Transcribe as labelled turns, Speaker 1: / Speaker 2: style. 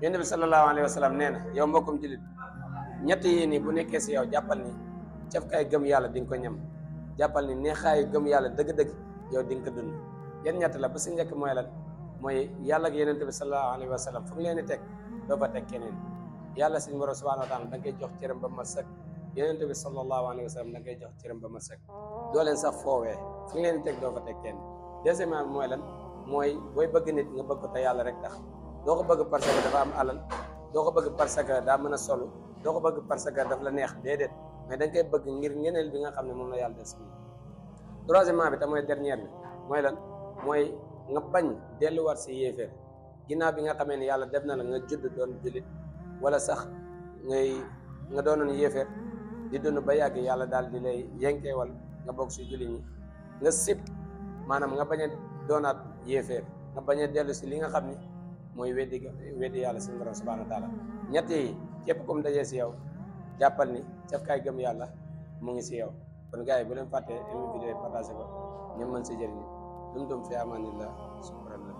Speaker 1: yonent bi sallallahu alayhi wa sallam nee na yow mbokkum jullit ñett yi nii bu nekkee si yow jàppal ni cafkaay gëm yàlla di nga ko ñam jàppal ni neexaayu gëm yàlla dëgg-dëgg yow di nga ko dund. yan ñett la ba si njëkk mooy lan mooy yàlla ak yonent bi sallallahu alayhi wa sallam fu mu leen di teg doo fa teg keneen yàlla suñu borom subhanahu wa taala da nga koy jox cëram ba mat sëkk yonent bi sallallahu alayhi wa sallam da nga koy jox cëram ba mat sëkk doo leen sax foowee fu mu leen di teg doo fa teg kenn. deuxièmement mooy lan mooy booy bëgg nit nga bëgg ko te yàlla rek tax doo ko bëgg parce que dafa am alal doo ko bëgg parce que daa mën a solu doo ko bëgg parce que daf la neex déedéet mais da nga koy bëgg ngir ngeneel bi nga xam ne moom la yàlla def si. troisièmement bi te mooy dernière bi mooy lan mooy nga bañ delluwaat si yéeféer ginnaaw bi nga xamee ne yàlla def na la nga judd doon jullit wala sax nga doonoon yéeféer di dund ba yàgg yàlla daal di lay yenkeewal nga bokk si jullit ñi nga sib maanaam nga bañ a doonaat yéeféer nga bañ a dellu si li nga xam ni mooy weddi yàlla suñu borom subhanahu wa taala. ñett yi képp comme dajee si yow jàppal ni cafkaay gëm yàlla mu ngi si yow. kon gars yi bu leen fàttee aimé vidéo yi partagé ko ñu mën si jëriñu dum fi amaanillah subhanallah.